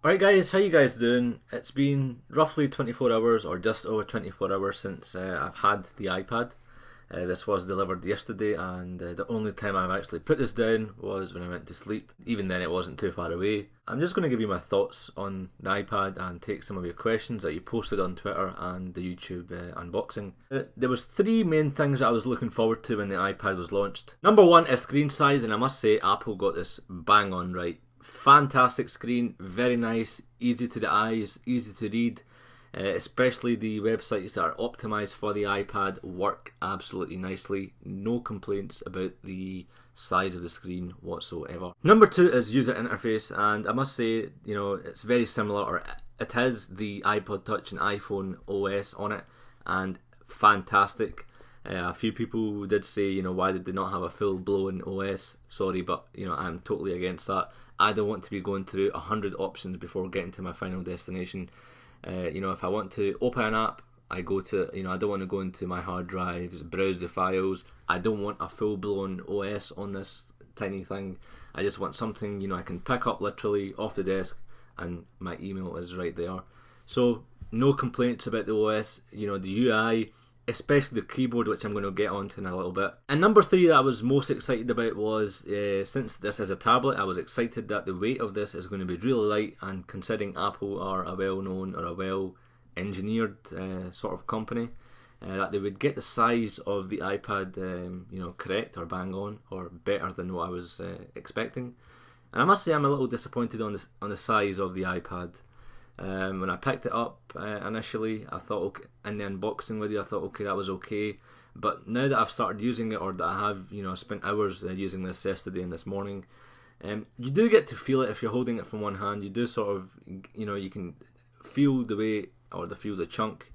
Right guys, how you guys doing? It's been roughly 24 hours or just over 24 hours since I've had the iPad. This was delivered yesterday and the only time I've actually put this down was when I went to sleep. Even then it wasn't too far away. I'm just going to give you my thoughts on the iPad and take some of your questions that you posted on Twitter and the YouTube unboxing. There was three main things that I was looking forward to when the iPad was launched. Number one is screen size, and I must say Apple got this bang on right. Fantastic screen, very nice, easy to the eyes, easy to read. Especially the websites that are optimised for the iPad work absolutely nicely. No complaints about the size of the screen whatsoever. Number two is user interface, and I must say, it's very similar, or it has the iPod Touch and iPhone OS on it, and fantastic. A few people did say, why did they not have a full-blown OS? Sorry, but I'm totally against that. I don't want to be going through 100 options before getting to my final destination. If I want to open an app, I go to, I don't want to go into my hard drives, browse the files. I don't want a full-blown OS on this tiny thing. I just want something, I can pick up literally off the desk and my email is right there. So, no complaints about the OS, the UI, especially the keyboard, which I'm going to get onto in a little bit. And number three that I was most excited about was, since this is a tablet, I was excited that the weight of this is going to be really light, and considering Apple are a well-known or a well-engineered sort of company, that they would get the size of the iPad correct or bang on, or better than what I was expecting. And I must say I'm a little disappointed on the size of the iPad. When I picked it up initially, I thought, okay, in the unboxing video, I thought, okay, that was okay. But now that I've started using it, or that I have, spent hours using this yesterday and this morning, you do get to feel it if you're holding it from one hand. You do sort of, you can feel the weight or feel the chunk.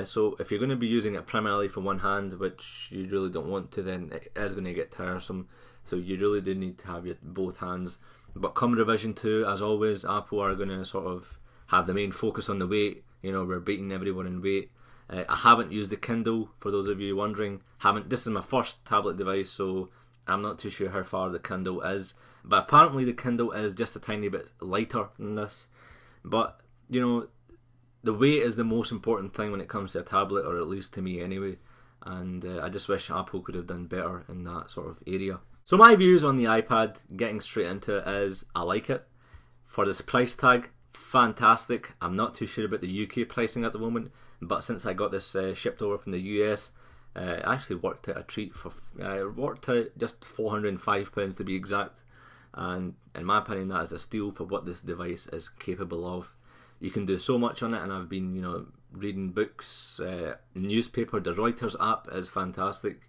So if you're going to be using it primarily from one hand, which you really don't want to, then it is going to get tiresome. So you really do need to have both hands. But come revision 2, as always, Apple are going to sort of have the main focus on the weight. We're beating everyone in weight. I haven't used the Kindle, for those of you wondering. This is my first tablet device, so I'm not too sure how far the Kindle is. But apparently the Kindle is just a tiny bit lighter than this. But, the weight is the most important thing when it comes to a tablet, or at least to me anyway. And I just wish Apple could have done better in that sort of area. So my views on the iPad, getting straight into it, is I like it. For this price tag, fantastic. I'm not too sure about the UK pricing at the moment, but since I got this shipped over from the US, it actually worked out a treat. Worked out just £405 to be exact, and in my opinion that is a steal for what this device is capable of. You can do so much on it, and I've been reading books, newspaper. The Reuters app is fantastic.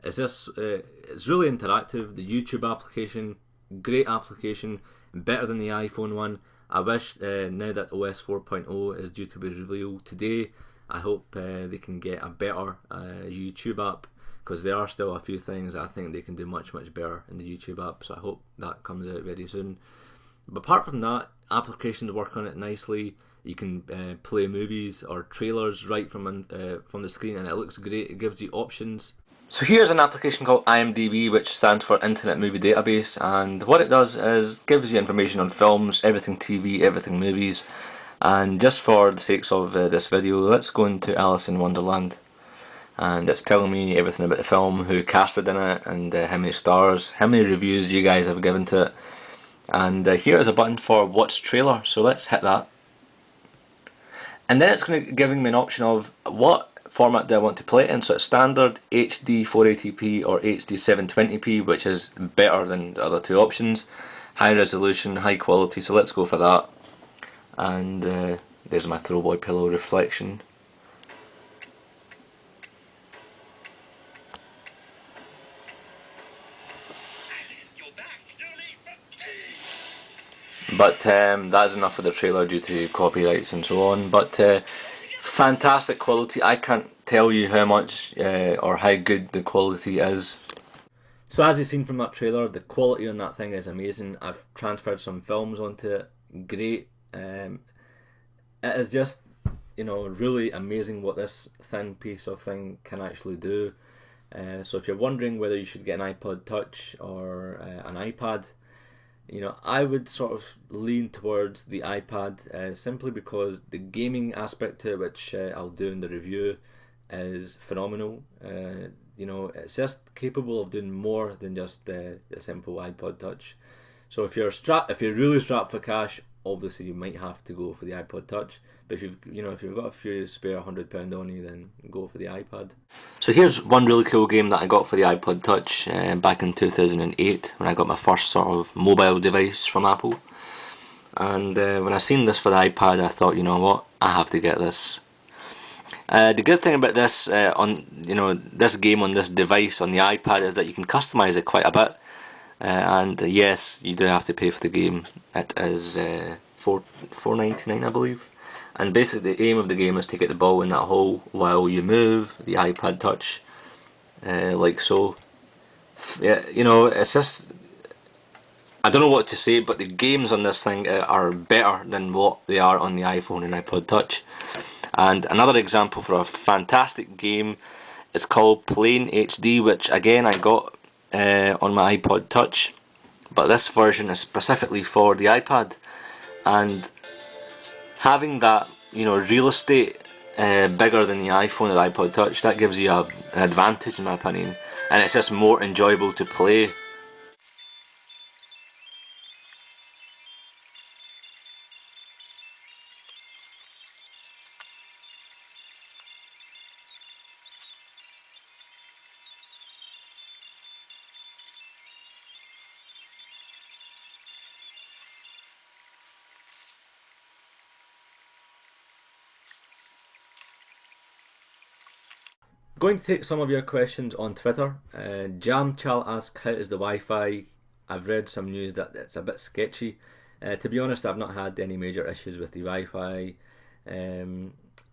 It's really interactive. The YouTube application, great application, better than the iPhone one. I wish now that OS 4.0 is due to be revealed today, I hope they can get a better YouTube app, because there are still a few things that I think they can do much, much better in the YouTube app, so I hope that comes out very soon. But apart from that, applications work on it nicely. You can play movies or trailers right from the screen, and it looks great. It gives you options. So here's an application called IMDb, which stands for Internet Movie Database, and what it does is gives you information on films, everything TV, everything movies. And just for the sakes of this video, let's go into Alice in Wonderland, and it's telling me everything about the film, who casted in it, and how many stars, how many reviews you guys have given to it. And here is a button for watch trailer, so let's hit that. And then it's going to giving me an option of what format do I want to play it in. So it's standard, HD 480p or HD 720p, which is better than the other two options. High resolution, high quality, so let's go for that. And there's my throwboy pillow reflection. But that is enough for the trailer due to copyrights and so on. But fantastic quality. I can't tell you how much or how good the quality is. So as you've seen from that trailer, the quality on that thing is amazing. I've transferred some films onto it. Great. It is just, really amazing what this thin piece of thing can actually do. So if you're wondering whether you should get an iPod Touch or an iPad, I would sort of lean towards the iPad simply because the gaming aspect to it, which I'll do in the review, is phenomenal. It's just capable of doing more than just a simple iPod Touch. So if you're really strapped for cash, obviously you might have to go for the iPod Touch. But if you've got a few spare £100 on you, then go for the iPad. So here's one really cool game that I got for the iPod Touch back in 2008 when I got my first sort of mobile device from Apple. And when I seen this for the iPad, I thought, you know what, I have to get this. The good thing about this this game on this device on the iPad is that you can customize it quite a bit. And yes, you do have to pay for the game. It is $4.99, I believe. And basically, the aim of the game is to get the ball in that hole while you move the iPad Touch, like so. Yeah, it's just, I don't know what to say, but the games on this thing are better than what they are on the iPhone and iPod Touch. And another example for a fantastic game, it's called Plain HD, which again I got on my iPod Touch, but this version is specifically for the iPad. And having that, real estate bigger than the iPhone and iPod Touch, that gives you an advantage in my opinion, and it's just more enjoyable to play. Going to take some of your questions on Twitter. Jamchal asks, how is the Wi-Fi? I've read some news that it's a bit sketchy. To be honest, I've not had any major issues with the Wi-Fi.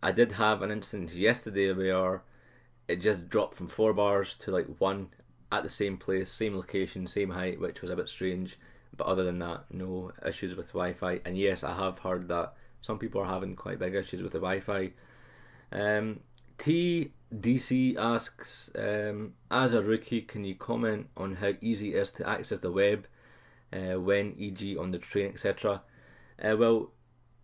I did have an instance yesterday where it just dropped from 4 bars to like 1 at the same place, same location, same height, which was a bit strange. But other than that, no issues with Wi-Fi. And yes, I have heard that some people are having quite big issues with the Wi-Fi. TDC asks, as a rookie, can you comment on how easy it is to access the web when, e.g. on the train, etc.? Well,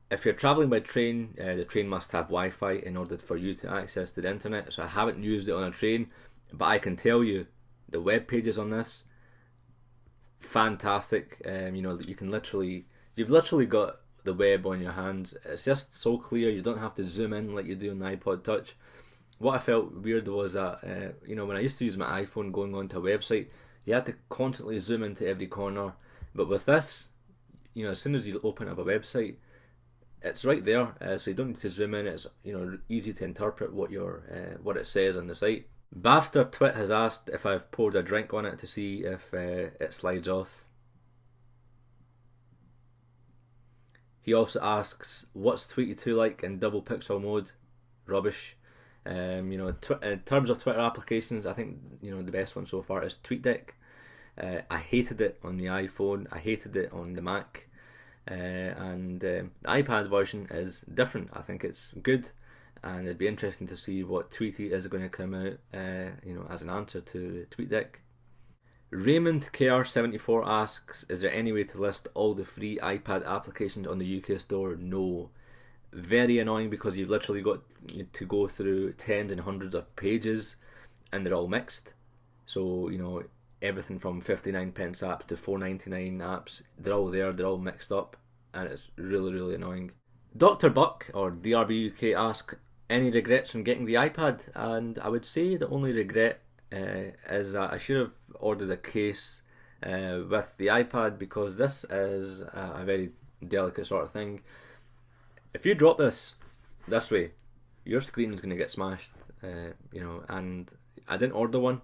if you're travelling by train, the train must have Wi-Fi in order for you to access the internet. So I haven't used it on a train, but I can tell you the web pages on this, fantastic. You can you've literally got the web on your hands. It's just so clear. You don't have to zoom in like you do on the iPod Touch. What I felt weird was that when I used to use my iPhone going onto a website, you had to constantly zoom into every corner. But with this, as soon as you open up a website, it's right there, so you don't need to zoom in. It's easy to interpret what it says on the site. Bafster Twit has asked if I've poured a drink on it to see if it slides off. He also asks, what's Tweety 2 like in double pixel mode? Rubbish. In terms of Twitter applications, I think the best one so far is TweetDeck. I hated it on the iPhone. I hated it on the Mac. And the iPad version is different. I think it's good, and it'd be interesting to see what Tweety is going to come out, as an answer to TweetDeck. Raymond KR74 asks, is there any way to list all the free iPad applications on the UK store? No. Very annoying, because you've literally got to go through tens and hundreds of pages, and they're all mixed. So everything from 59 pence apps to 4.99 apps, they're all there, they're all mixed up, and it's really, really annoying. Dr. Buck, or DRBUK, asks, any regrets from getting the iPad? And I would say the only regret is that I should have ordered a case with the iPad, because this is a very delicate sort of thing. If you drop this way, your screen's going to get smashed, and I didn't order one,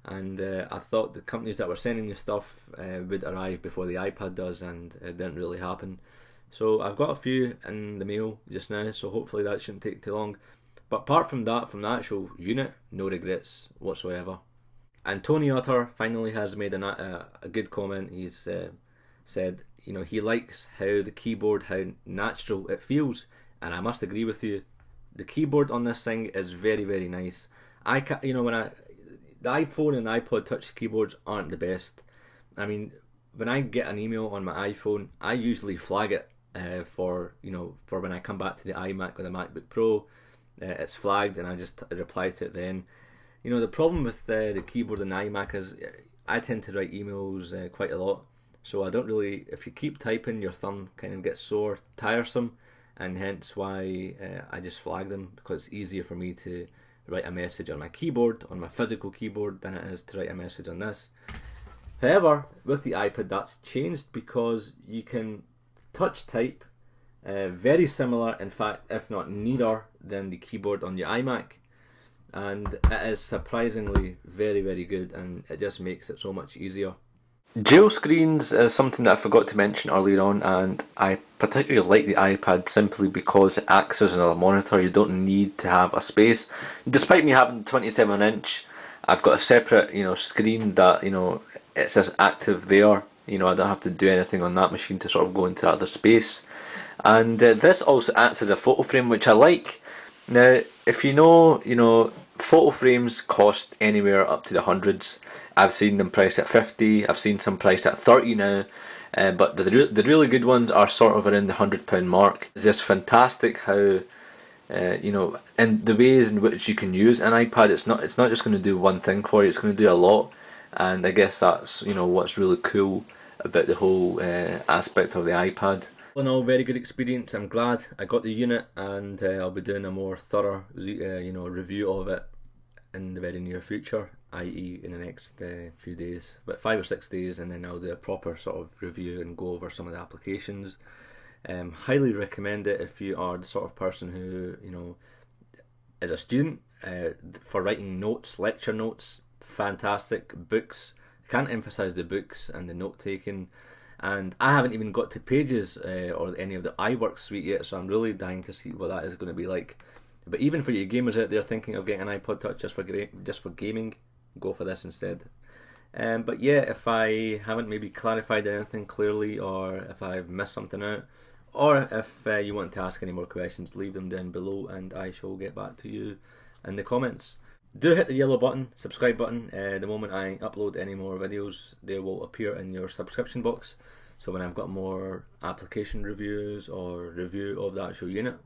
and I thought the companies that were sending me stuff would arrive before the iPad does, and it didn't really happen. So I've got a few in the mail just now, so hopefully that shouldn't take too long. But apart from that, from the actual unit, no regrets whatsoever. And Tony Utter finally has made a good comment. He's said, he likes how the keyboard, how natural it feels, and I must agree with you. The keyboard on this thing is very, very nice. The iPhone and iPod Touch keyboards aren't the best. I mean, when I get an email on my iPhone, I usually flag it for when I come back to the iMac or the MacBook Pro. It's flagged and I just reply to it then. The problem with the keyboard and the iMac is I tend to write emails quite a lot, so I don't really, if you keep typing, your thumb kind of gets sore, tiresome, and hence why I just flag them, because it's easier for me to write a message on my keyboard, on my physical keyboard, than it is to write a message on this. However, with the iPad that's changed, because you can touch type, very similar, in fact, if not nearer than the keyboard on your iMac. And it is surprisingly very, very good, and it just makes it so much easier. Dual screens is something that I forgot to mention earlier on, and I particularly like the iPad simply because it acts as another monitor. You don't need to have a space. Despite me having 27-inch, I've got a separate screen that it's just active there. I don't have to do anything on that machine to sort of go into that other space. And this also acts as a photo frame, which I like. Now, if photo frames cost anywhere up to the hundreds. I've seen them priced at 50, I've seen some priced at 30 now, but the really good ones are sort of around the £100 mark. It's just fantastic how, and the ways in which you can use an iPad, it's not just going to do one thing for you, it's going to do a lot, and I guess that's what's really cool about the whole aspect of the iPad. All in all, very good experience. I'm glad I got the unit, and I'll be doing a more thorough review of it in the very near future, i.e. in the next few days, about 5 or 6 days, and then I'll do a proper sort of review and go over some of the applications. Highly recommend it if you are the sort of person who is a student, for writing notes, lecture notes. Fantastic. Books, can't emphasize the books and the note taking. And I haven't even got to Pages or any of the iWork suite yet, so I'm really dying to see what that is going to be like. But even for you gamers out there thinking of getting an iPod Touch just for gaming, go for this instead. But yeah, if I haven't maybe clarified anything clearly, or if I've missed something out, or if you want to ask any more questions, leave them down below and I shall get back to you in the comments. Do hit the yellow button, subscribe button. The moment I upload any more videos, they will appear in your subscription box. So when I've got more application reviews or review of the actual unit,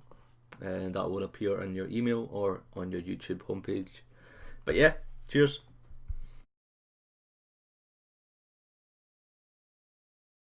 that will appear in your email or on your YouTube homepage. But yeah, cheers.